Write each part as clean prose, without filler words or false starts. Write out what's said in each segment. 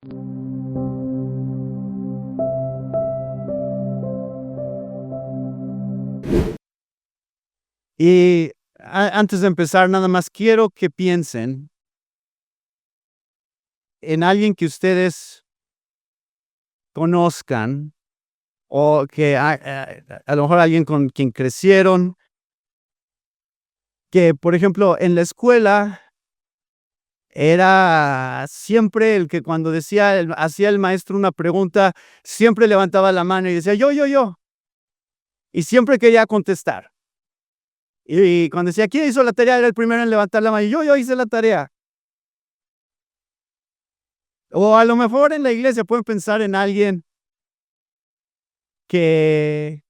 Y antes de empezar, nada más quiero que piensen en alguien que ustedes conozcan o que a lo mejor alguien con quien crecieron, que, por ejemplo, en la escuela era siempre el que cuando hacía el maestro una pregunta, siempre levantaba la mano y decía: yo, y siempre quería contestar. Y cuando decía: ¿quién hizo la tarea? Era el primero en levantar la mano, y yo hice la tarea. O a lo mejor en la iglesia pueden pensar en alguien que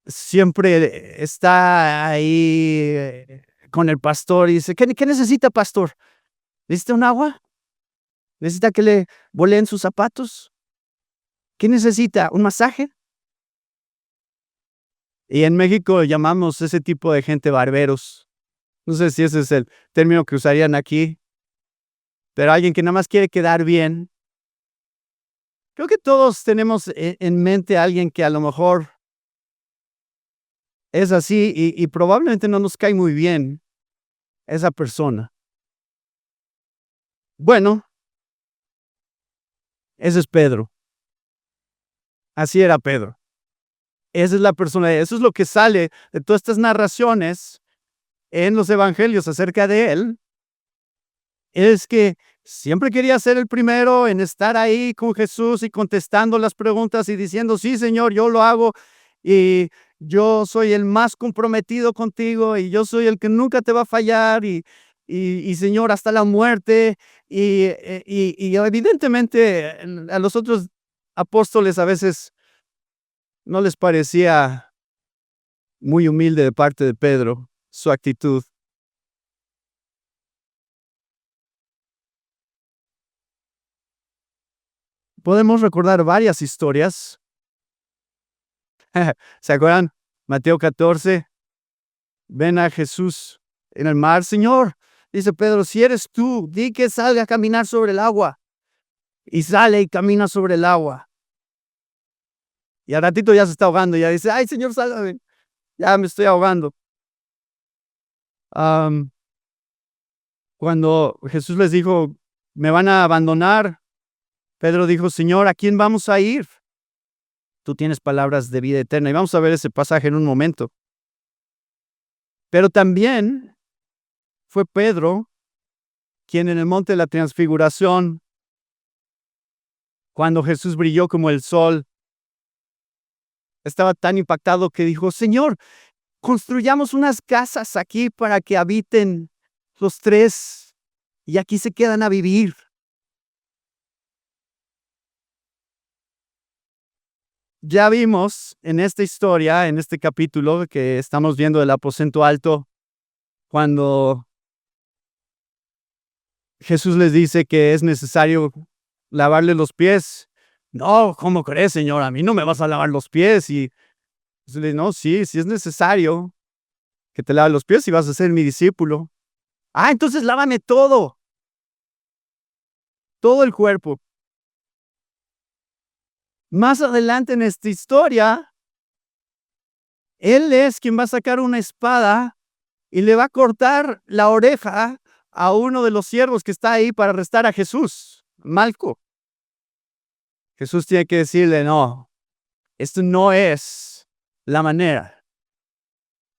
siempre está ahí, con el pastor y dice: ¿qué necesita, pastor? ¿Necesita un agua? ¿Necesita que le boleen sus zapatos? ¿Qué necesita? ¿Un masaje? Y en México llamamos ese tipo de gente barberos. No sé si ese es el término que usarían aquí, pero alguien que nada más quiere quedar bien. Creo que todos tenemos en mente a alguien que a lo mejor es así y probablemente no nos cae muy bien esa persona. Bueno, ese es Pedro. Así era Pedro. Esa es la persona, eso es lo que sale de todas estas narraciones en los evangelios acerca de él, es que siempre quería ser el primero en estar ahí con Jesús y contestando las preguntas y diciendo: sí, Señor, yo lo hago y yo soy el más comprometido contigo y yo soy el que nunca te va a fallar y Señor, hasta la muerte. Y evidentemente a los otros apóstoles a veces no les parecía muy humilde de parte de Pedro su actitud. Podemos recordar varias historias. ¿Se acuerdan? Mateo 14, ven a Jesús en el mar. Señor, dice Pedro, si eres tú, di que salga a caminar sobre el agua. Y sale y camina sobre el agua. Y al ratito ya se está ahogando. Ya dice: ay, Señor, sálvame. Ya me estoy ahogando. Cuando Jesús les dijo: me van a abandonar, Pedro dijo: Señor, ¿a quién vamos a ir? Tú tienes palabras de vida eterna. Y vamos a ver ese pasaje en un momento. Pero también fue Pedro quien en el monte de la transfiguración, cuando Jesús brilló como el sol, estaba tan impactado que dijo: Señor, construyamos unas casas aquí para que habiten los tres y aquí se quedan a vivir. Ya vimos en esta historia, en este capítulo que estamos viendo del aposento alto, cuando Jesús les dice que es necesario lavarle los pies. No, ¿cómo crees, Señor? A mí no me vas a lavar los pies. Y Jesús le dice: no, sí es necesario que te lave los pies y vas a ser mi discípulo. Ah, entonces lávame todo el cuerpo. Más adelante en esta historia, él es quien va a sacar una espada y le va a cortar la oreja a uno de los siervos que está ahí para arrestar a Jesús, Malco. Jesús tiene que decirle: no, esto no es la manera.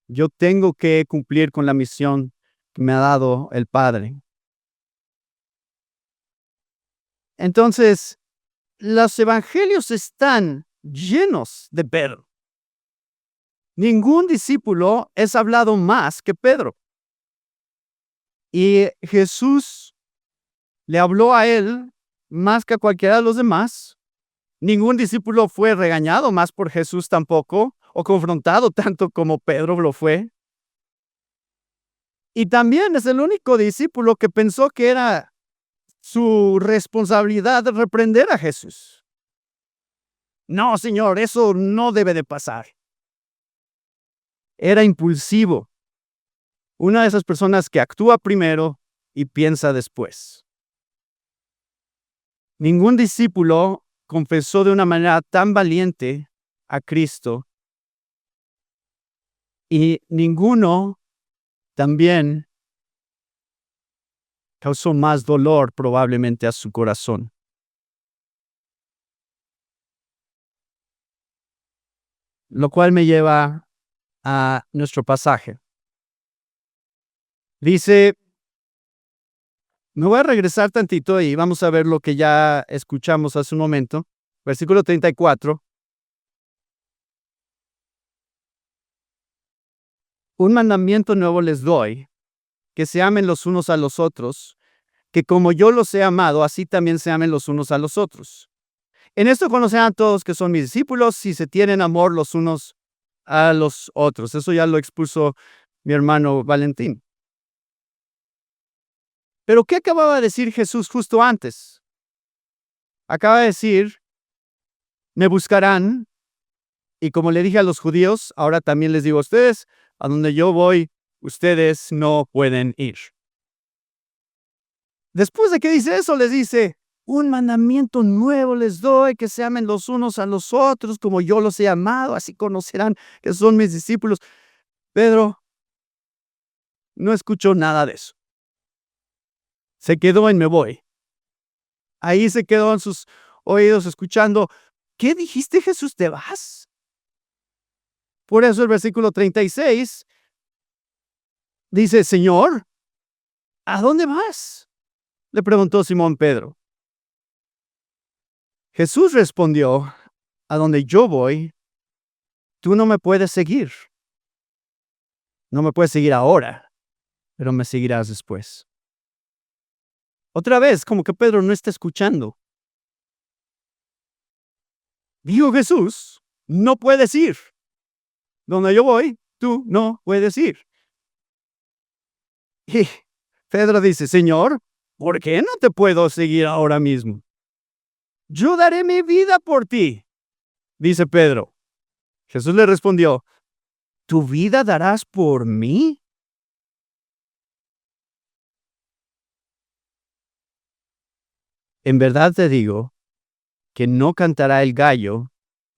Yo tengo que cumplir con la misión que me ha dado el Padre. Entonces, los evangelios están llenos de Pedro. Ningún discípulo es hablado más que Pedro. Y Jesús le habló a él más que a cualquiera de los demás. Ningún discípulo fue regañado más por Jesús tampoco, o confrontado tanto como Pedro lo fue. Y también es el único discípulo que pensó que era su responsabilidad reprender a Jesús. No, Señor, eso no debe de pasar. Era impulsivo. Una de esas personas que actúa primero y piensa después. Ningún discípulo confesó de una manera tan valiente a Cristo y ninguno también causó más dolor probablemente a su corazón. Lo cual me lleva a nuestro pasaje. Dice, me voy a regresar tantito y vamos a ver lo que ya escuchamos hace un momento. Versículo 34. Un mandamiento nuevo les doy, que se amen los unos a los otros, que como yo los he amado, así también se amen los unos a los otros. En esto conocerán todos que son mis discípulos si se tienen amor los unos a los otros. Eso ya lo expuso mi hermano Valentín. Pero ¿qué acababa de decir Jesús justo antes? Acaba de decir, me buscarán, y como le dije a los judíos, ahora también les digo a ustedes, a donde yo voy, ustedes no pueden ir. Después de que dice eso, les dice, un mandamiento nuevo les doy, que se amen los unos a los otros, como yo los he amado, así conocerán que son mis discípulos. Pedro no escuchó nada de eso. Se quedó en me voy. Ahí se quedó en sus oídos escuchando, ¿qué dijiste, Jesús? ¿Te vas? Por eso el versículo 36 dice, Señor, ¿a dónde vas? Le preguntó Simón Pedro. Jesús respondió, a donde yo voy, tú no me puedes seguir. No me puedes seguir ahora, pero me seguirás después. Otra vez, como que Pedro no está escuchando. Dijo Jesús, no puedes ir. Donde yo voy, tú no puedes ir. Y Pedro dice, Señor, ¿por qué no te puedo seguir ahora mismo? Yo daré mi vida por ti, dice Pedro. Jesús le respondió, ¿tu vida darás por mí? En verdad te digo que no cantará el gallo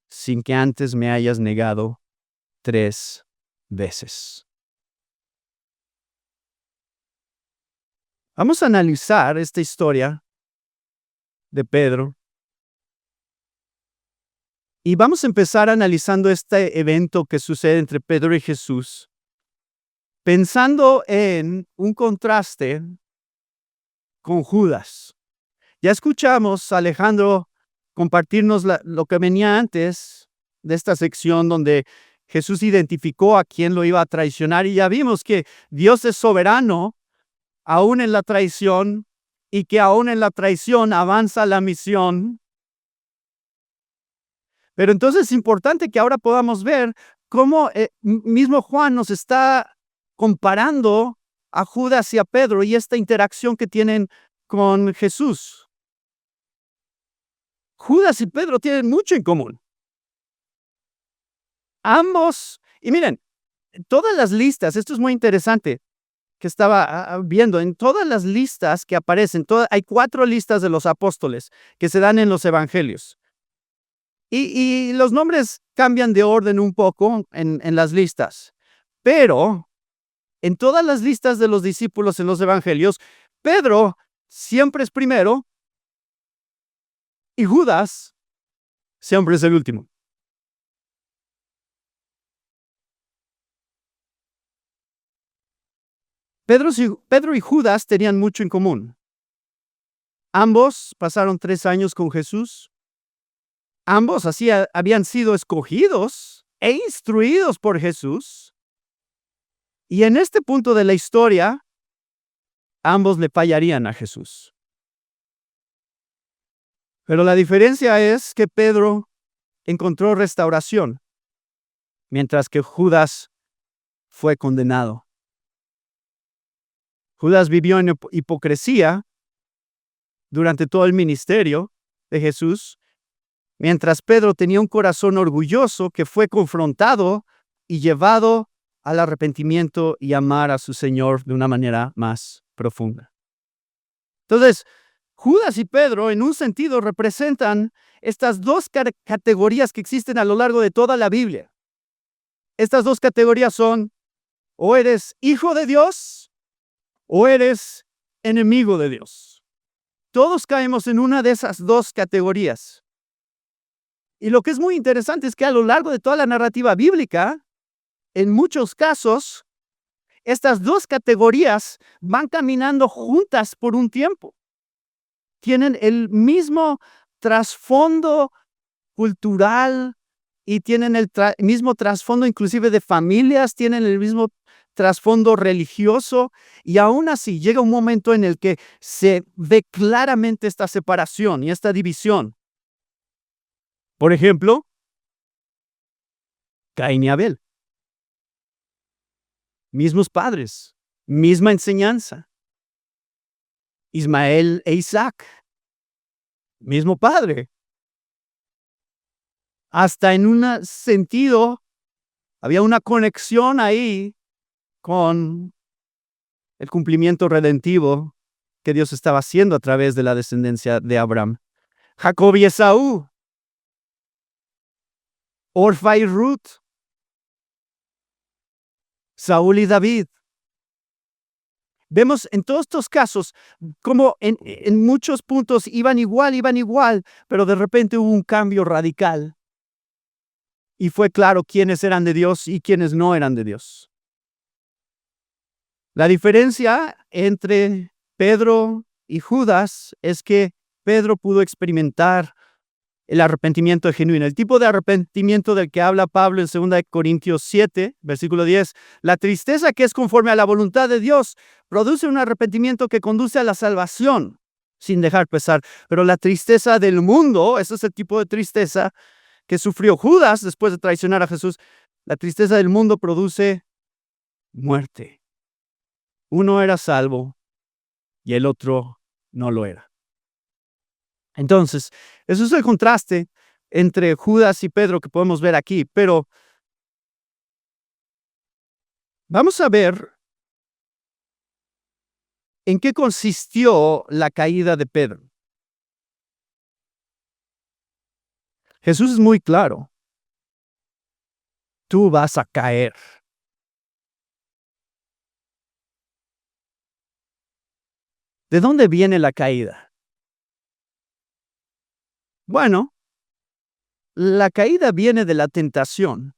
sin que antes me hayas negado 3 veces. Vamos a analizar esta historia de Pedro. Y vamos a empezar analizando este evento que sucede entre Pedro y Jesús, pensando en un contraste con Judas. Ya escuchamos a Alejandro compartirnos lo que venía antes de esta sección donde Jesús identificó a quién lo iba a traicionar y ya vimos que Dios es soberano aún en la traición y que aún en la traición avanza la misión. Pero entonces es importante que ahora podamos ver cómo mismo Juan nos está comparando a Judas y a Pedro y esta interacción que tienen con Jesús. Judas y Pedro tienen mucho en común. Ambos, y miren, todas las listas, esto es muy interesante, que estaba viendo, en todas las listas que aparecen, hay 4 listas de los apóstoles que se dan en los evangelios. Y los nombres cambian de orden un poco en las listas, pero en todas las listas de los discípulos en los evangelios, Pedro siempre es primero y Judas siempre es el último. Pedro y Judas tenían mucho en común. Ambos pasaron 3 años con Jesús. Ambos así habían sido escogidos e instruidos por Jesús. Y en este punto de la historia, ambos le fallarían a Jesús. Pero la diferencia es que Pedro encontró restauración, mientras que Judas fue condenado. Judas vivió en hipocresía durante todo el ministerio de Jesús, mientras Pedro tenía un corazón orgulloso que fue confrontado y llevado al arrepentimiento y amar a su Señor de una manera más profunda. Entonces, Judas y Pedro, en un sentido, representan estas dos categorías que existen a lo largo de toda la Biblia. Estas dos categorías son: o eres hijo de Dios o eres enemigo de Dios. Todos caemos en una de esas dos categorías. Y lo que es muy interesante es que a lo largo de toda la narrativa bíblica, en muchos casos, estas dos categorías van caminando juntas por un tiempo. Tienen el mismo trasfondo cultural y tienen el mismo trasfondo inclusive de familias, tienen el mismo trasfondo religioso, y aún así llega un momento en el que se ve claramente esta separación y esta división. Por ejemplo, Caín y Abel. Mismos padres, misma enseñanza. Ismael e Isaac, mismo padre. Hasta en un sentido, había una conexión ahí con el cumplimiento redentivo que Dios estaba haciendo a través de la descendencia de Abraham. Jacob y Esaú, Orfa y Ruth, Saúl y David. Vemos en todos estos casos como en muchos puntos iban igual, pero de repente hubo un cambio radical. Y fue claro quiénes eran de Dios y quiénes no eran de Dios. La diferencia entre Pedro y Judas es que Pedro pudo experimentar el arrepentimiento genuino, el tipo de arrepentimiento del que habla Pablo en 2 Corintios 7, versículo 10. La tristeza que es conforme a la voluntad de Dios produce un arrepentimiento que conduce a la salvación sin dejar pesar. Pero la tristeza del mundo, ese es el tipo de tristeza que sufrió Judas después de traicionar a Jesús. La tristeza del mundo produce muerte. Uno era salvo y el otro no lo era. Entonces, eso es el contraste entre Judas y Pedro que podemos ver aquí, pero vamos a ver en qué consistió la caída de Pedro. Jesús es muy claro. Tú vas a caer. ¿De dónde viene la caída? Bueno, la caída viene de la tentación.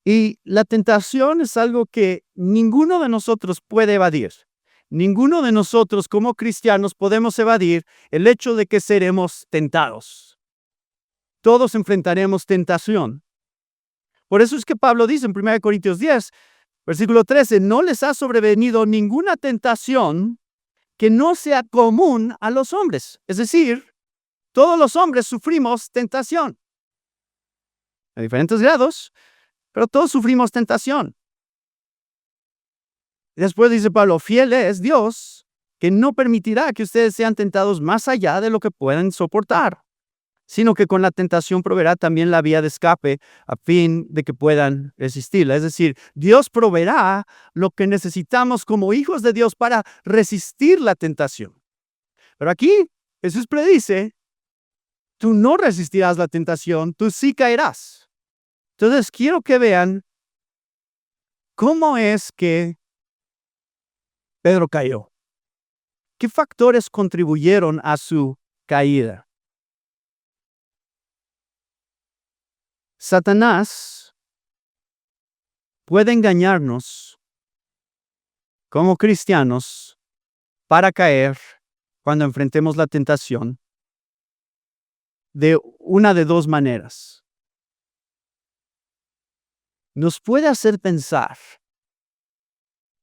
Y la tentación es algo que ninguno de nosotros puede evadir. Ninguno de nosotros como cristianos podemos evadir el hecho de que seremos tentados. Todos enfrentaremos tentación. Por eso es que Pablo dice en 1 Corintios 10, versículo 13, no les ha sobrevenido ninguna tentación que no sea común a los hombres. Es decir, todos los hombres sufrimos tentación. A diferentes grados, pero todos sufrimos tentación. Después dice Pablo, fiel es Dios, que no permitirá que ustedes sean tentados más allá de lo que puedan soportar, sino que con la tentación proveerá también la vía de escape a fin de que puedan resistirla. Es decir, Dios proveerá lo que necesitamos como hijos de Dios para resistir la tentación. Pero aquí Jesús predice, tú no resistirás la tentación, tú sí caerás. Entonces quiero que vean cómo es que Pedro cayó. ¿Qué factores contribuyeron a su caída? Satanás puede engañarnos como cristianos para caer cuando enfrentemos la tentación de una de dos maneras. Nos puede hacer pensar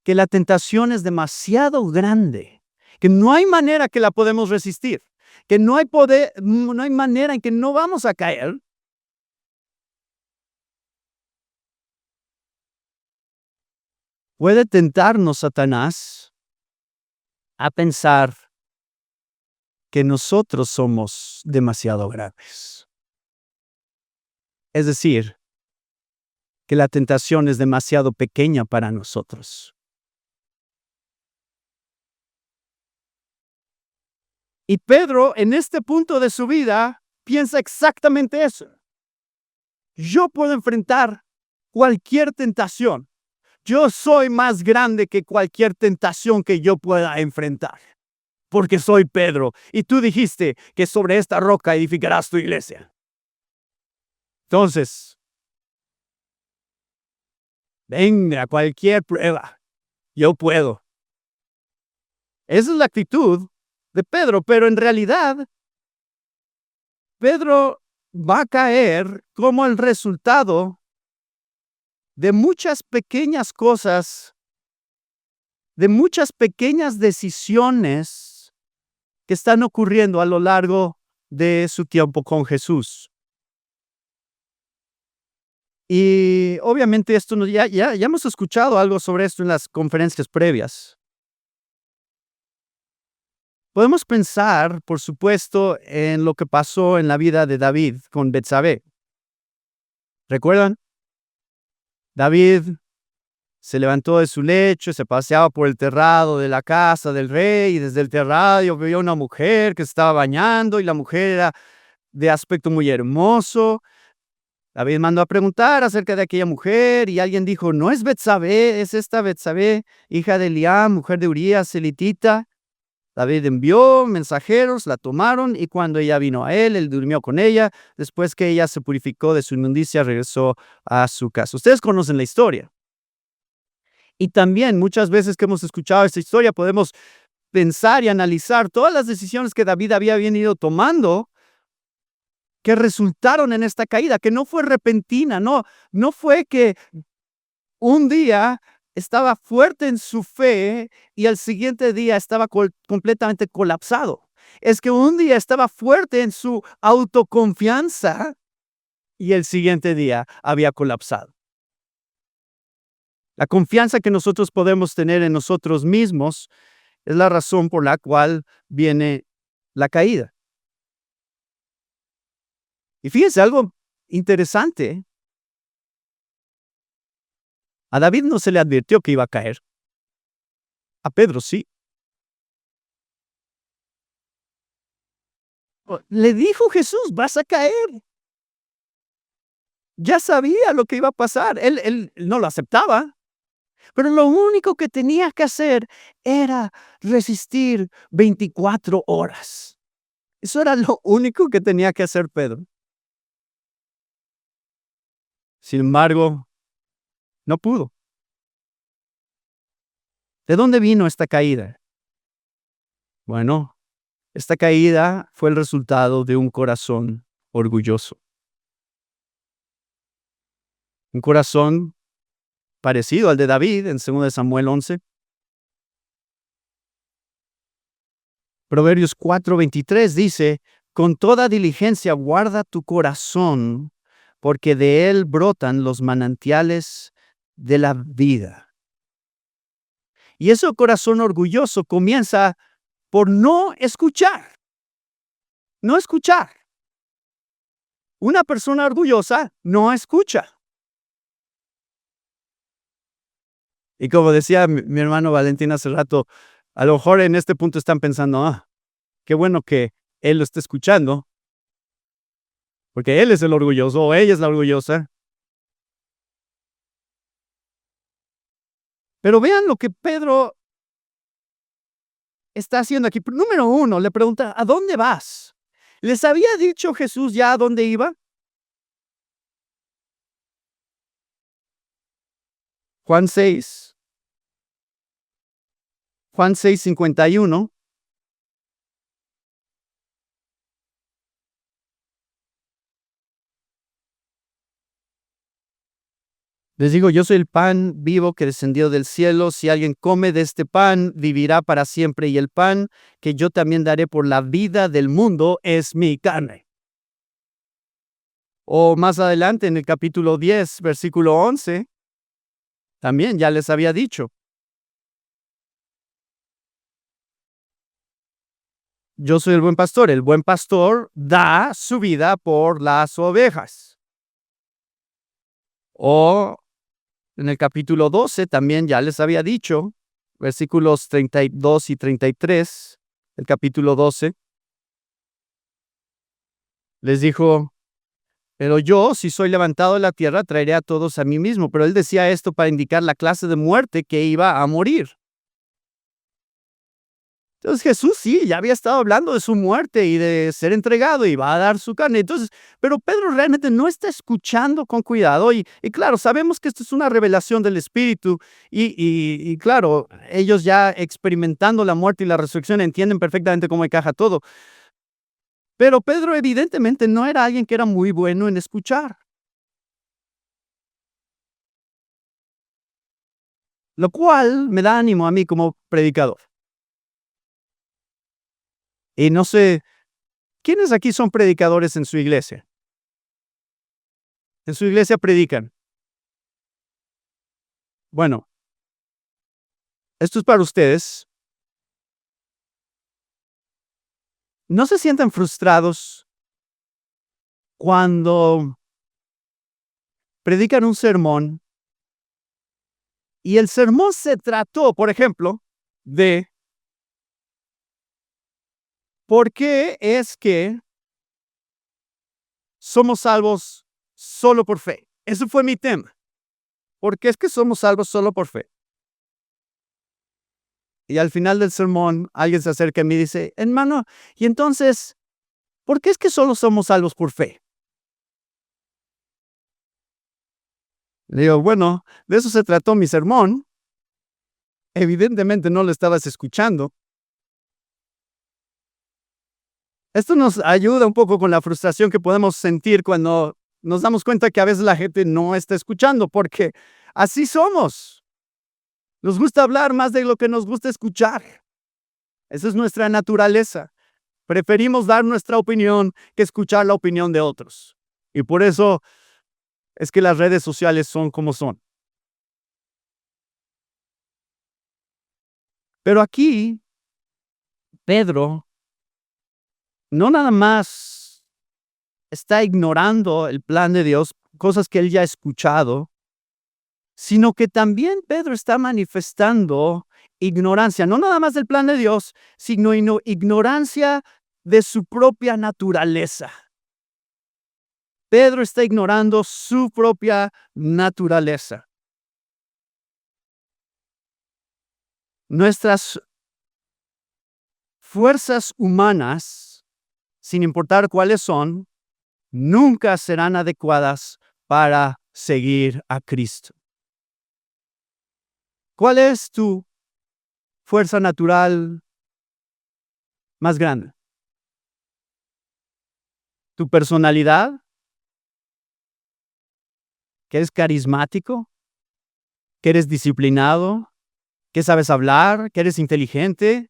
que la tentación es demasiado grande, que no hay manera que la podemos resistir, que no hay manera en que no vamos a caer. Puede tentarnos Satanás a pensar que nosotros somos demasiado graves. Es decir, que la tentación es demasiado pequeña para nosotros. Y Pedro, en este punto de su vida, piensa exactamente eso. Yo puedo enfrentar cualquier tentación. Yo soy más grande que cualquier tentación que yo pueda enfrentar, porque soy Pedro. Y tú dijiste que sobre esta roca edificarás tu iglesia. Entonces, venga, cualquier prueba, yo puedo. Esa es la actitud de Pedro, pero en realidad, Pedro va a caer como el resultado de muchas pequeñas cosas, de muchas pequeñas decisiones que están ocurriendo a lo largo de su tiempo con Jesús. Y obviamente ya hemos escuchado algo sobre esto en las conferencias previas. Podemos pensar, por supuesto, en lo que pasó en la vida de David con Betsabé. ¿Recuerdan? David se levantó de su lecho, se paseaba por el terrado de la casa del rey y desde el terrado vio una mujer que estaba bañando y la mujer era de aspecto muy hermoso. David mandó a preguntar acerca de aquella mujer y alguien dijo, no es Betsabé, es esta Betsabé, hija de Eliam, mujer de Urías, elitita. David envió mensajeros, la tomaron y cuando ella vino a él durmió con ella. Después que ella se purificó de su inmundicia, regresó a su casa. Ustedes conocen la historia. Y también muchas veces que hemos escuchado esta historia podemos pensar y analizar todas las decisiones que David había venido tomando que resultaron en esta caída, que no fue repentina, no fue que un día estaba fuerte en su fe y al siguiente día estaba completamente colapsado. Es que un día estaba fuerte en su autoconfianza y el siguiente día había colapsado. La confianza que nosotros podemos tener en nosotros mismos es la razón por la cual viene la caída. Y fíjense algo interesante. A David no se le advirtió que iba a caer. A Pedro sí. Le dijo Jesús, vas a caer. Ya sabía lo que iba a pasar. Él no lo aceptaba. Pero lo único que tenía que hacer era resistir 24 horas. Eso era lo único que tenía que hacer Pedro. Sin embargo, no pudo. ¿De dónde vino esta caída? Bueno, esta caída fue el resultado de un corazón orgulloso. Un corazón parecido al de David en 2 Samuel 11. Proverbios 4:23 dice, con toda diligencia guarda tu corazón, porque de él brotan los manantiales de la vida. Y ese corazón orgulloso comienza por no escuchar. No escuchar. Una persona orgullosa no escucha. Y como decía mi hermano Valentín hace rato, a lo mejor en este punto están pensando, qué bueno que él lo está escuchando, porque él es el orgulloso o ella es la orgullosa. Pero vean lo que Pedro está haciendo aquí. Número 1, le pregunta, ¿a dónde vas? ¿Les había dicho Jesús ya a dónde iba? Juan 6:51. Les digo, yo soy el pan vivo que descendió del cielo. Si alguien come de este pan, vivirá para siempre. Y el pan que yo también daré por la vida del mundo es mi carne. O más adelante en el capítulo 10, versículo 11, también ya les había dicho. Yo soy el buen pastor. El buen pastor da su vida por las ovejas. O en el capítulo 12 también ya les había dicho, versículos 32 y 33, el capítulo 12. Les dijo, pero yo, si soy levantado de la tierra, traeré a todos a mí mismo. Pero él decía esto para indicar la clase de muerte que iba a morir. Entonces Jesús sí, ya había estado hablando de su muerte y de ser entregado y va a dar su carne. Entonces, pero Pedro realmente no está escuchando con cuidado y claro, sabemos que esto es una revelación del Espíritu y claro, ellos ya experimentando la muerte y la resurrección entienden perfectamente cómo encaja todo. Pero Pedro evidentemente no era alguien que era muy bueno en escuchar, lo cual me da ánimo a mí como predicador. Y no sé, ¿quiénes aquí son predicadores en su iglesia? En su iglesia predican. Bueno, esto es para ustedes. ¿No se sienten frustrados cuando predican un sermón y el sermón se trató, por ejemplo, de por qué es que somos salvos solo por fe? Eso fue mi tema. ¿Por qué es que somos salvos solo por fe? Y al final del sermón, alguien se acerca a mí y dice, hermano, y entonces, ¿por qué es que solo somos salvos por fe? Le digo, bueno, de eso se trató mi sermón. Evidentemente no lo estabas escuchando. Esto nos ayuda un poco con la frustración que podemos sentir cuando nos damos cuenta que a veces la gente no está escuchando, porque así somos. Nos gusta hablar más de lo que nos gusta escuchar. Esa es nuestra naturaleza. Preferimos dar nuestra opinión que escuchar la opinión de otros. Y por eso es que las redes sociales son como son. Pero aquí, Pedro no nada más está ignorando el plan de Dios, cosas que él ya ha escuchado, sino que también Pedro está manifestando ignorancia, no nada más del plan de Dios, sino ignorancia de su propia naturaleza. Pedro está ignorando su propia naturaleza. Nuestras fuerzas humanas, sin importar cuáles son, nunca serán adecuadas para seguir a Cristo. ¿Cuál es tu fuerza natural más grande? ¿Tu personalidad? ¿Que eres carismático? ¿Que eres disciplinado? ¿Que sabes hablar? ¿Que eres inteligente?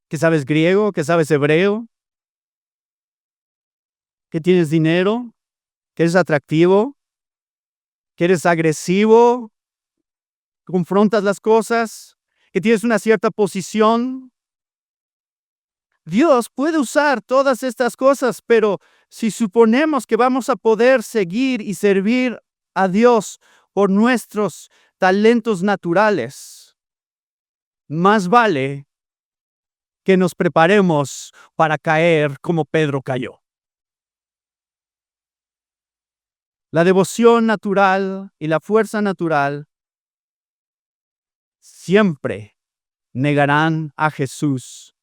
¿Que sabes griego? ¿Que sabes hebreo? ¿Que tienes dinero? ¿Que eres atractivo? ¿Que eres agresivo? ¿Confrontas las cosas? ¿Que tienes una cierta posición? Dios puede usar todas estas cosas, pero si suponemos que vamos a poder seguir y servir a Dios por nuestros talentos naturales, más vale que nos preparemos para caer como Pedro cayó. La devoción natural y la fuerza natural siempre negarán a Jesús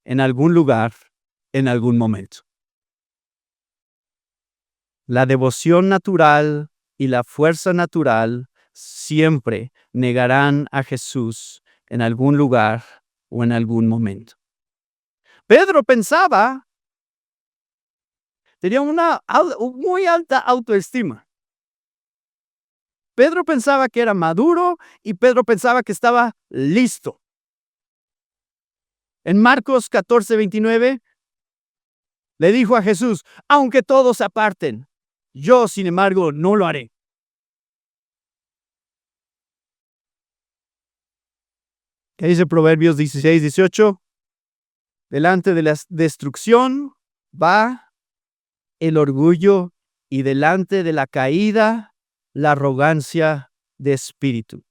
en algún lugar, en algún momento. La devoción natural y la fuerza natural siempre negarán a Jesús en algún lugar o en algún momento. Pedro pensaba, tenía una muy alta autoestima. Pedro pensaba que era maduro y Pedro pensaba que estaba listo. En Marcos 14:29 le dijo a Jesús, aunque todos se aparten, yo sin embargo no lo haré. ¿Qué dice Proverbios 16:18? Delante de la destrucción va el orgullo y delante de la caída la arrogancia de espíritu.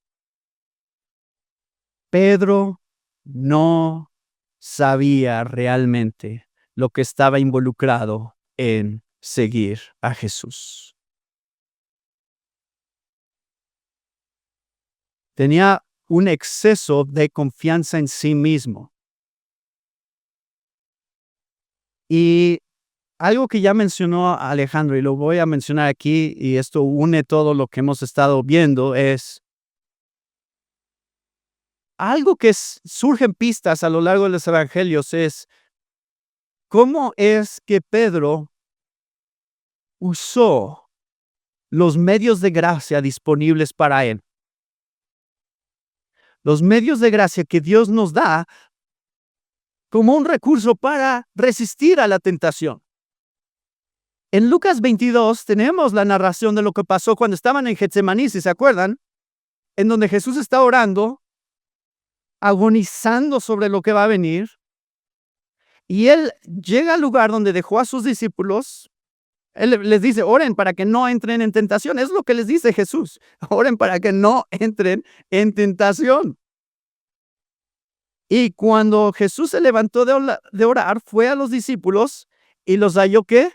Pedro no sabía realmente lo que estaba involucrado en seguir a Jesús. Tenía un exceso de confianza en sí mismo. Y algo que ya mencionó Alejandro, y lo voy a mencionar aquí, y esto une todo lo que hemos estado viendo, es algo que surgen pistas a lo largo de los evangelios, es cómo es que Pedro usó los medios de gracia disponibles para él. Los medios de gracia que Dios nos da como un recurso para resistir a la tentación. En Lucas 22 tenemos la narración de lo que pasó cuando estaban en Getsemaní, si se acuerdan, en donde Jesús está orando, agonizando sobre lo que va a venir, y él llega al lugar donde dejó a sus discípulos. Él les dice, oren para que no entren en tentación. Es lo que les dice Jesús. Oren para que no entren en tentación. Y cuando Jesús se levantó de orar, fue a los discípulos y los halló, ¿qué?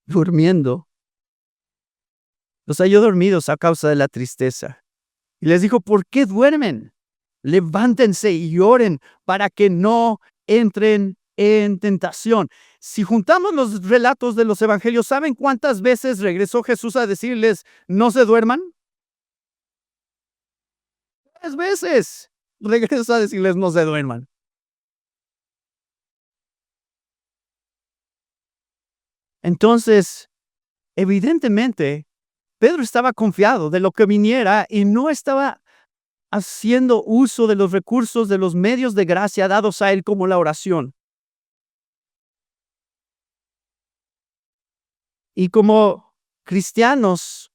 Durmiendo. Los halló dormidos a causa de la tristeza. Y les dijo, ¿por qué duermen? Levántense y oren para que no entren en tentación. Si juntamos los relatos de los evangelios, ¿saben cuántas veces regresó Jesús a decirles, no se duerman? 3 veces regresó a decirles, no se duerman. Entonces, evidentemente, Pedro estaba confiado de lo que viniera y no estaba haciendo uso de los recursos, de los medios de gracia dados a él como la oración. Y como cristianos,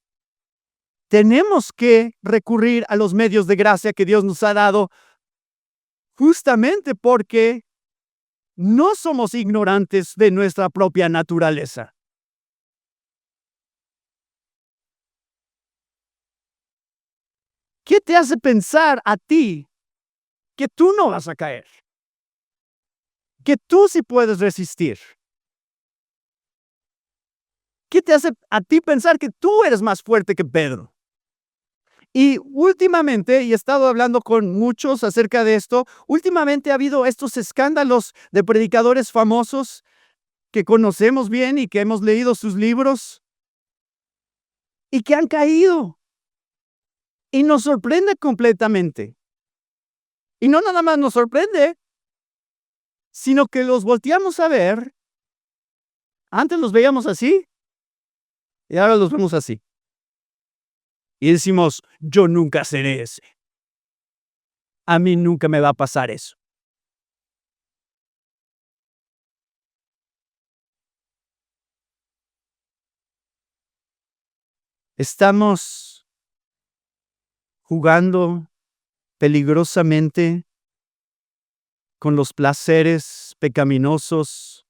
tenemos que recurrir a los medios de gracia que Dios nos ha dado justamente porque no somos ignorantes de nuestra propia naturaleza. ¿Qué te hace pensar a ti que tú no vas a caer? Que tú sí puedes resistir. ¿Qué te hace a ti pensar que tú eres más fuerte que Pedro? Y últimamente, y he estado hablando con muchos acerca de esto, últimamente ha habido estos escándalos de predicadores famosos que conocemos bien y que hemos leído sus libros y que han caído. Y nos sorprende completamente. Y no nada más nos sorprende, sino que los volteamos a ver. Antes los veíamos así y ahora los vemos así. Y decimos, yo nunca seré ese. A mí nunca me va a pasar eso. Estamos jugando peligrosamente con los placeres pecaminosos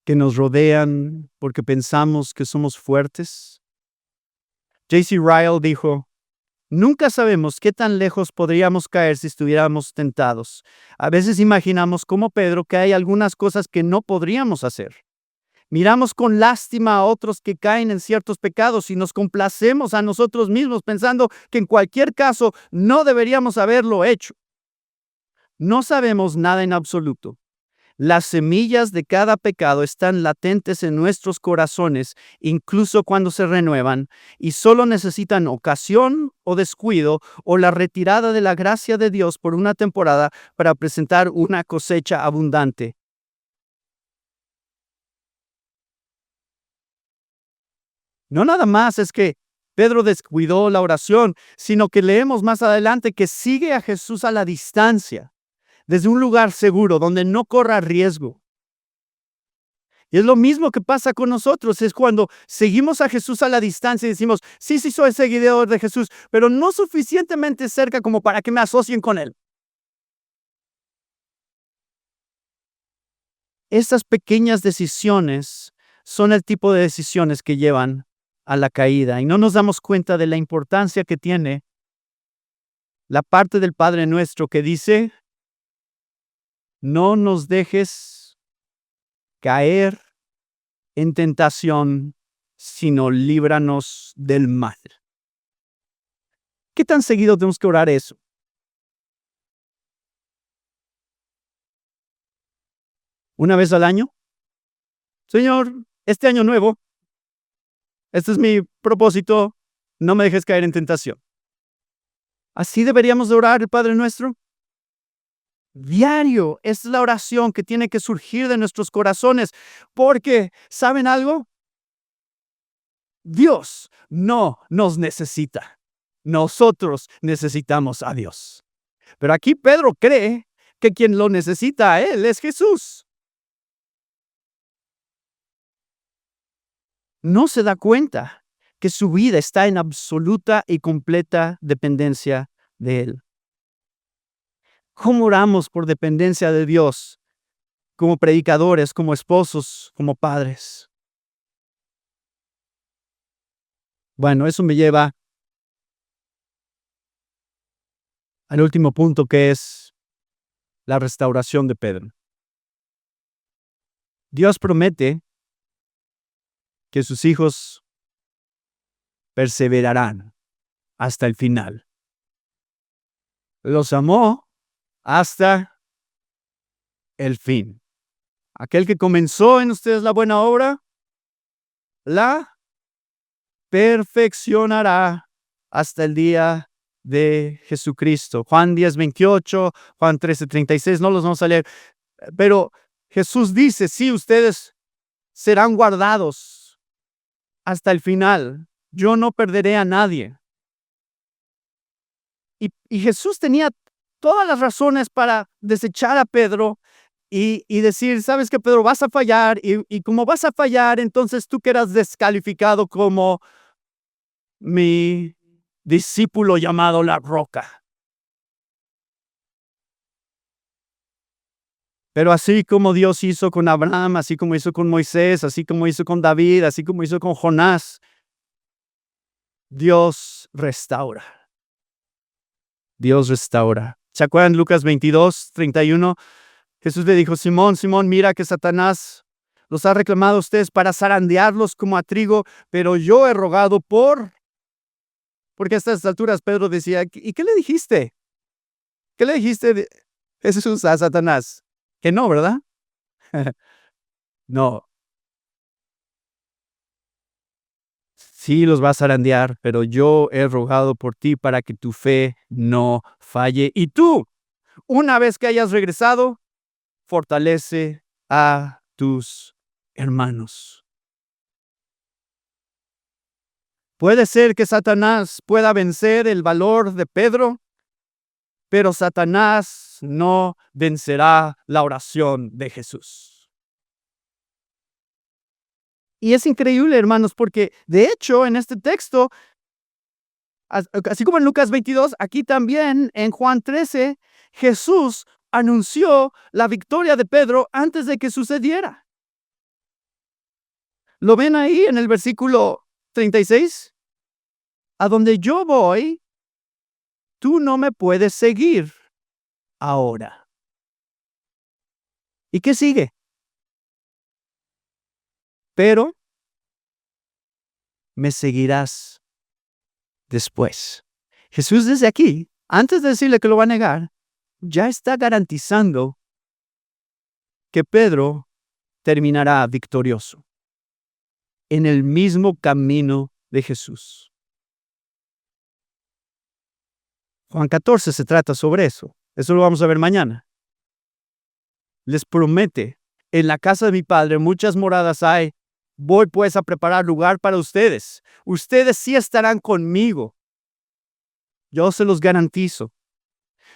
que nos rodean porque pensamos que somos fuertes. J.C. Ryle dijo, nunca sabemos qué tan lejos podríamos caer si estuviéramos tentados. A veces imaginamos como Pedro que hay algunas cosas que no podríamos hacer. Miramos con lástima a otros que caen en ciertos pecados y nos complacemos a nosotros mismos pensando que en cualquier caso no deberíamos haberlo hecho. No sabemos nada en absoluto. Las semillas de cada pecado están latentes en nuestros corazones, incluso cuando se renuevan, y solo necesitan ocasión o descuido o la retirada de la gracia de Dios por una temporada para presentar una cosecha abundante. No nada más es que Pedro descuidó la oración, sino que leemos más adelante que sigue a Jesús a la distancia, desde un lugar seguro donde no corra riesgo. Y es lo mismo que pasa con nosotros, es cuando seguimos a Jesús a la distancia y decimos, sí, soy seguidor de Jesús, pero no suficientemente cerca como para que me asocien con Él. Estas pequeñas decisiones son el tipo de decisiones que llevan a la caída y no nos damos cuenta de la importancia que tiene la parte del Padre Nuestro que dice, no nos dejes caer en tentación, sino líbranos del mal. ¿Qué tan seguido tenemos que orar eso? ¿Una vez al año? Señor, este año nuevo, este es mi propósito, no me dejes caer en tentación. ¿Así deberíamos de orar el Padre Nuestro? Diario, es la oración que tiene que surgir de nuestros corazones, porque, ¿saben algo? Dios no nos necesita. Nosotros necesitamos a Dios. Pero aquí Pedro cree que quien lo necesita a él es Jesús. No se da cuenta que su vida está en absoluta y completa dependencia de él. ¿Cómo oramos por dependencia de Dios? Como predicadores, como esposos, como padres. Bueno, eso me lleva al último punto, que es la restauración de Pedro. Dios promete que sus hijos perseverarán hasta el final. Los amó hasta el fin. Aquel que comenzó en ustedes la buena obra, la perfeccionará hasta el día de Jesucristo. Juan 10:28, Juan 13:36, no los vamos a leer, pero Jesús dice, sí, ustedes serán guardados hasta el final. Yo no perderé a nadie. Y Jesús tenía todas las razones para desechar a Pedro y decir, sabes que Pedro, vas a fallar, y como vas a fallar, entonces tú quedas descalificado como mi discípulo llamado la roca. Pero así como Dios hizo con Abraham, así como hizo con Moisés, así como hizo con David, así como hizo con Jonás, Dios restaura. Dios restaura. ¿Se acuerdan Lucas 22:31? Jesús le dijo, Simón, Simón, mira que Satanás los ha reclamado a ustedes para zarandearlos como a trigo, pero yo he rogado porque a estas alturas Pedro decía, ¿y qué le dijiste? ¿Qué le dijiste Jesús a Satanás? Que no, ¿verdad? No. Sí los va a zarandear, pero yo he rogado por ti para que tu fe no falle. Y tú, una vez que hayas regresado, fortalece a tus hermanos. Puede ser que Satanás pueda vencer el valor de Pedro, pero Satanás no vencerá la oración de Jesús. Y es increíble, hermanos, porque de hecho en este texto, así como en Lucas 22, aquí también en Juan 13, Jesús anunció la victoria de Pedro antes de que sucediera. ¿Lo ven ahí en el versículo 36? A donde yo voy, tú no me puedes seguir ahora. ¿Y qué sigue? Pero me seguirás después. Jesús desde aquí, antes de decirle que lo va a negar, ya está garantizando que Pedro terminará victorioso en el mismo camino de Jesús. Juan 14 se trata sobre eso. Eso lo vamos a ver mañana. Les promete, en la casa de mi Padre muchas moradas hay. Voy pues a preparar lugar para ustedes. Ustedes sí estarán conmigo. Yo se los garantizo.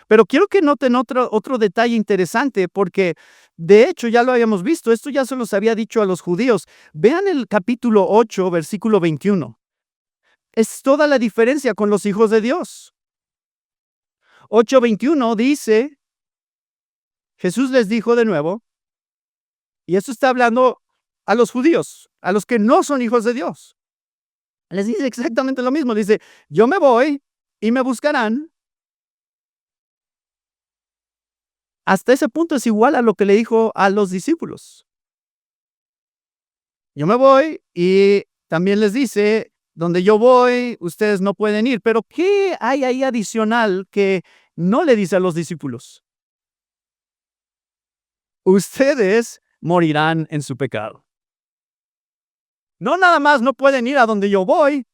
Pero quiero que noten otro detalle interesante, porque de hecho ya lo habíamos visto. Esto ya se los había dicho a los judíos. Vean el capítulo 8, versículo 21. Es toda la diferencia con los hijos de Dios. 8:21 dice, Jesús les dijo de nuevo, y esto está hablando a los judíos, a los que no son hijos de Dios. Les dice exactamente lo mismo. Dice, yo me voy y me buscarán, Hasta ese punto es igual a lo que le dijo a los discípulos. Yo me voy y también les dice, donde yo voy, ustedes no pueden ir. Pero ¿qué hay ahí adicional que no le dice a los discípulos? Ustedes morirán en su pecado. No nada más no pueden ir a donde yo voy,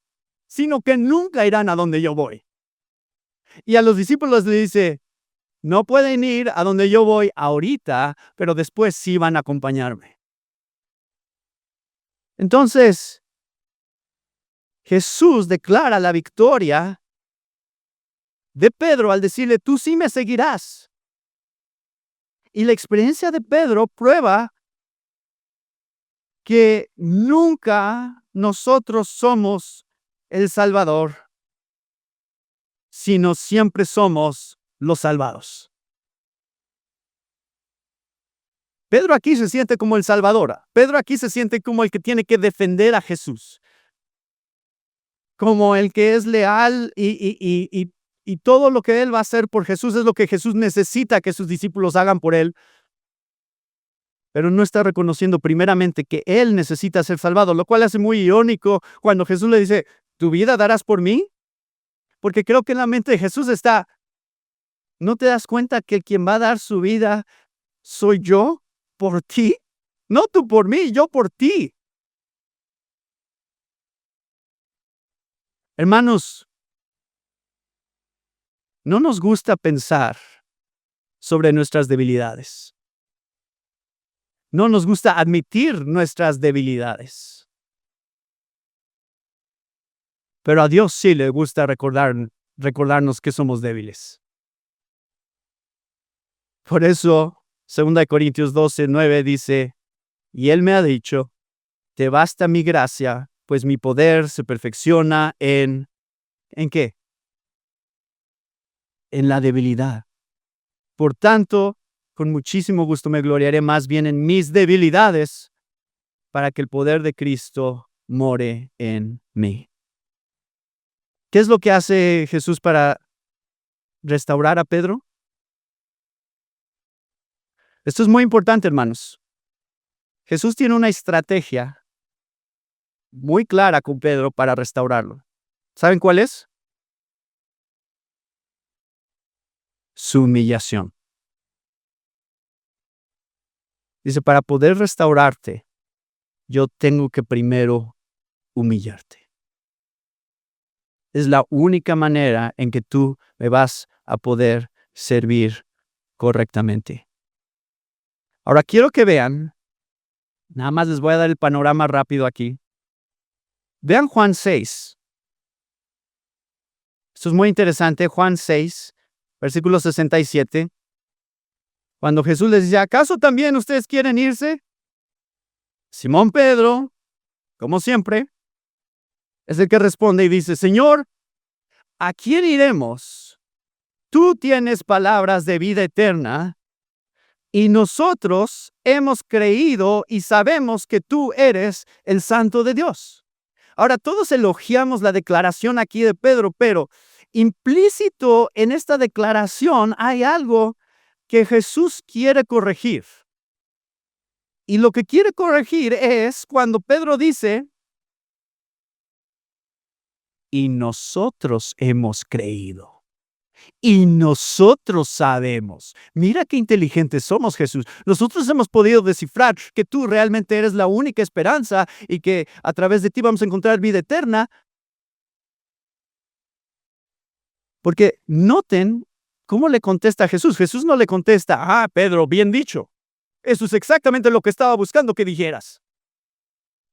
sino que nunca irán a donde yo voy. Y a los discípulos le dice, no pueden ir a donde yo voy ahorita, pero después sí van a acompañarme. Entonces, Jesús declara la victoria de Pedro al decirle, tú sí me seguirás. Y la experiencia de Pedro prueba que nunca nosotros somos el Salvador, sino siempre somos los salvados. Pedro aquí se siente como el Salvador. Pedro aquí se siente como el que tiene que defender a Jesús, como el que es leal y todo lo que él va a hacer por Jesús es lo que Jesús necesita que sus discípulos hagan por él. Pero no está reconociendo primeramente que él necesita ser salvado, lo cual hace muy irónico cuando Jesús le dice, ¿tu vida darás por mí? Porque creo que en la mente de Jesús está, ¿no te das cuenta que quien va a dar su vida soy yo por ti? No tú por mí, yo por ti. Hermanos, no nos gusta pensar sobre nuestras debilidades. No nos gusta admitir nuestras debilidades. Pero a Dios sí le gusta recordarnos que somos débiles. Por eso, 2 Corintios 12:9 dice, y Él me ha dicho, te basta mi gracia, pues mi poder se perfecciona ¿en qué? En la debilidad. Por tanto, con muchísimo gusto me gloriaré más bien en mis debilidades, para que el poder de Cristo more en mí. ¿Qué es lo que hace Jesús para restaurar a Pedro? Esto es muy importante, hermanos. Jesús tiene una estrategia muy clara con Pedro para restaurarlo. ¿Saben cuál es? Su humillación. Dice, para poder restaurarte, yo tengo que primero humillarte. Es la única manera en que tú me vas a poder servir correctamente. Ahora quiero que vean, nada más les voy a dar el panorama rápido aquí. Vean Juan 6. Esto es muy interesante, Juan 6, versículo 67. Cuando Jesús les dice, ¿acaso también ustedes quieren irse? Simón Pedro, como siempre, es el que responde y dice, Señor, ¿a quién iremos? Tú tienes palabras de vida eterna y nosotros hemos creído y sabemos que tú eres el Santo de Dios. Ahora, todos elogiamos la declaración aquí de Pedro, pero implícito en esta declaración hay algo que Jesús quiere corregir. Y lo que quiere corregir es cuando Pedro dice, y nosotros hemos creído. Y nosotros sabemos. Mira qué inteligentes somos, Jesús. Nosotros hemos podido descifrar que tú realmente eres la única esperanza y que a través de ti vamos a encontrar vida eterna. Porque noten cómo le contesta Jesús. Jesús no le contesta, Pedro, bien dicho. Eso es exactamente lo que estaba buscando que dijeras.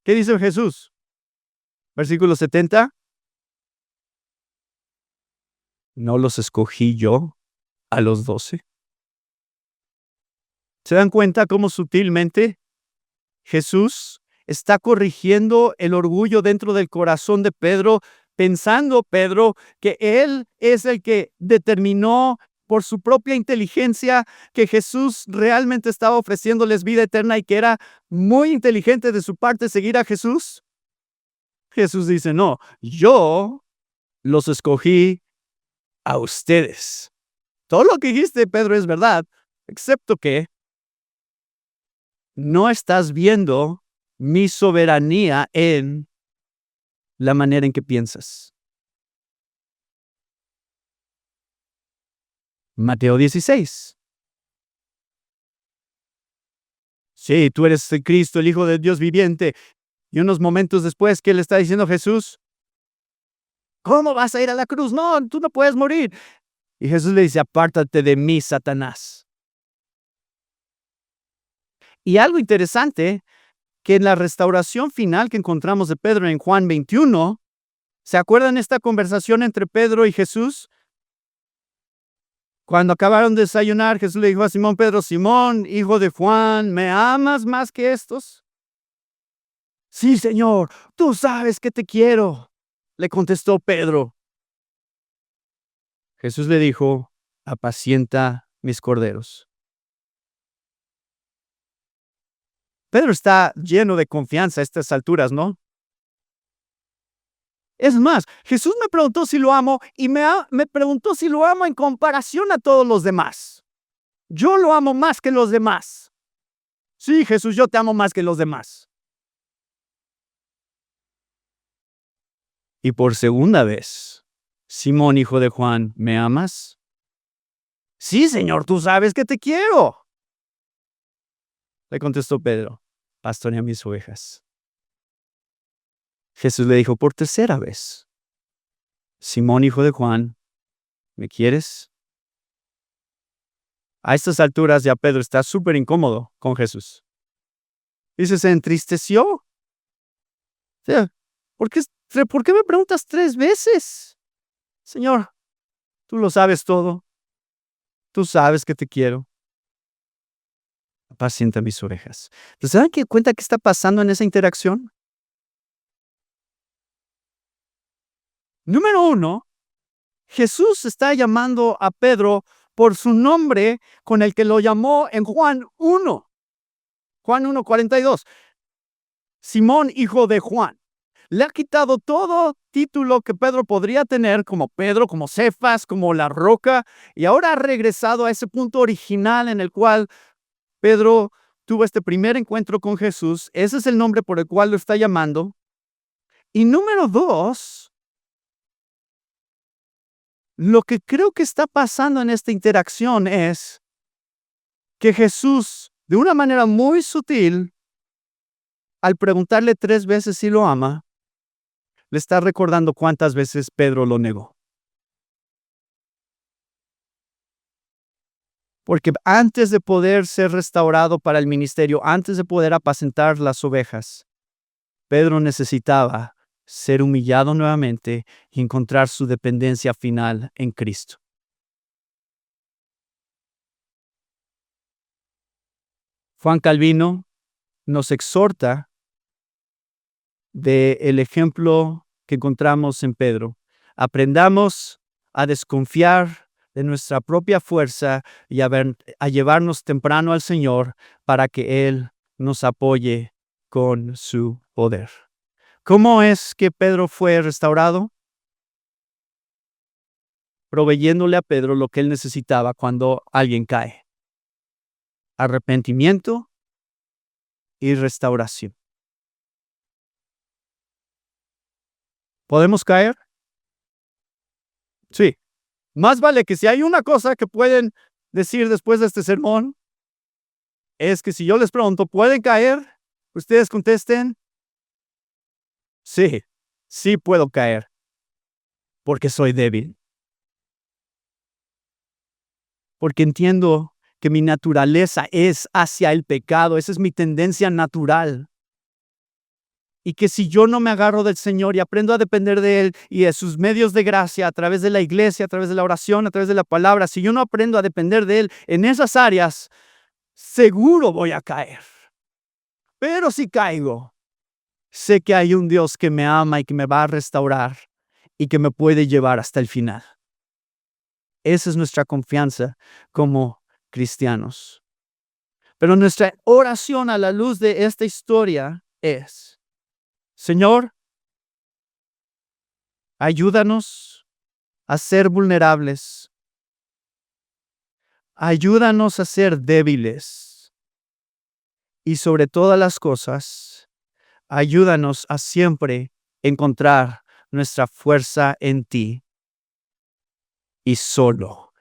¿Qué dice Jesús? Versículo 70. ¿No los escogí yo a los 12? ¿Se dan cuenta cómo sutilmente Jesús está corrigiendo el orgullo dentro del corazón de Pedro, pensando Pedro que él es el que determinó por su propia inteligencia que Jesús realmente estaba ofreciéndoles vida eterna y que era muy inteligente de su parte seguir a Jesús? Jesús dice, no, yo los escogí a ustedes. Todo lo que dijiste, Pedro, es verdad, excepto que no estás viendo mi soberanía en la manera en que piensas. Mateo 16. Sí, tú eres el Cristo, el Hijo de Dios viviente. Y unos momentos después, ¿qué le está diciendo Jesús? ¿Cómo vas a ir a la cruz? No, tú no puedes morir. Y Jesús le dice, apártate de mí, Satanás. Y algo interesante, que en la restauración final que encontramos de Pedro en Juan 21, ¿se acuerdan esta conversación entre Pedro y Jesús? Cuando acabaron de desayunar, Jesús le dijo a Simón Pedro, Simón, hijo de Juan, ¿me amas más que estos? Sí, Señor, tú sabes que te quiero, le contestó Pedro. Jesús le dijo, apacienta mis corderos. Pedro está lleno de confianza a estas alturas, ¿no? Es más, Jesús me preguntó si lo amo y me preguntó si lo amo en comparación a todos los demás. Yo lo amo más que los demás. Sí, Jesús, yo te amo más que los demás. Y por segunda vez, Simón, hijo de Juan, ¿me amas? Sí, Señor, tú sabes que te quiero. Le contestó Pedro, pastorea mis ovejas. Jesús le dijo por tercera vez, Simón, hijo de Juan, ¿me quieres? A estas alturas ya Pedro está súper incómodo con Jesús. Dice, se entristeció. O sea, ¿por qué me preguntas 3 veces? Señor, tú lo sabes todo. Tú sabes que te quiero. Apacienta mis ovejas. ¿Pero se dan cuenta qué está pasando en esa interacción? Número 1, Jesús está llamando a Pedro por su nombre con el que lo llamó en Juan 1. Juan 1:42. Simón, hijo de Juan. Le ha quitado todo título que Pedro podría tener, como Pedro, como Cefas, como la roca, y ahora ha regresado a ese punto original en el cual Pedro tuvo este primer encuentro con Jesús. Ese es el nombre por el cual lo está llamando. Y número 2, lo que creo que está pasando en esta interacción es que Jesús, de una manera muy sutil, al preguntarle 3 veces si lo ama, le está recordando cuántas veces Pedro lo negó. Porque antes de poder ser restaurado para el ministerio, antes de poder apacentar las ovejas, Pedro necesitaba ser humillado nuevamente y encontrar su dependencia final en Cristo. Juan Calvino nos exhorta del ejemplo que encontramos en Pedro. Aprendamos a desconfiar de nuestra propia fuerza y a llevarnos temprano al Señor para que Él nos apoye con su poder. ¿Cómo es que Pedro fue restaurado? Proveyéndole a Pedro lo que él necesitaba cuando alguien cae: arrepentimiento y restauración. ¿Podemos caer? Sí. Más vale que si hay una cosa que pueden decir después de este sermón, es que si yo les pregunto, ¿pueden caer? Ustedes contesten, sí, sí puedo caer, porque soy débil. Porque entiendo que mi naturaleza es hacia el pecado, esa es mi tendencia natural. Y que si yo no me agarro del Señor y aprendo a depender de Él y de sus medios de gracia a través de la iglesia, a través de la oración, a través de la palabra, si yo no aprendo a depender de Él en esas áreas, seguro voy a caer. Pero si caigo, sé que hay un Dios que me ama y que me va a restaurar y que me puede llevar hasta el final. Esa es nuestra confianza como cristianos. Pero nuestra oración a la luz de esta historia es: Señor, ayúdanos a ser vulnerables Ayúdanos a ser débiles. Y sobre todas las cosas, ayúdanos a siempre encontrar nuestra fuerza en ti y solo.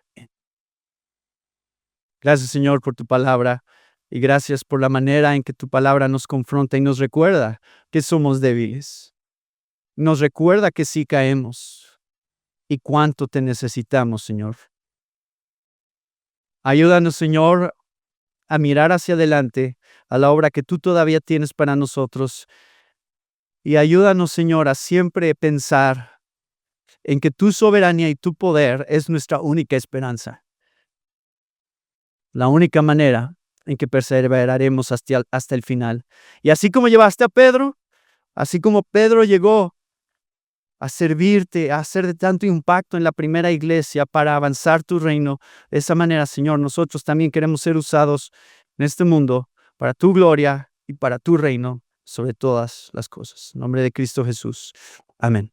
Gracias, Señor, por tu palabra y gracias por la manera en que tu palabra nos confronta y nos recuerda que somos débiles. Nos recuerda que sí caemos y cuánto te necesitamos, Señor. Ayúdanos, Señor, a mirar hacia adelante a la obra que tú todavía tienes para nosotros y ayúdanos, Señor, a siempre pensar en que tu soberanía y tu poder es nuestra única esperanza. La única manera en que perseveraremos hasta el final. Y así como llevaste a Pedro, así como Pedro llegó a servirte, a hacer de tanto impacto en la primera iglesia para avanzar tu reino, de esa manera, Señor, nosotros también queremos ser usados en este mundo para tu gloria y para tu reino sobre todas las cosas. En nombre de Cristo Jesús. Amén.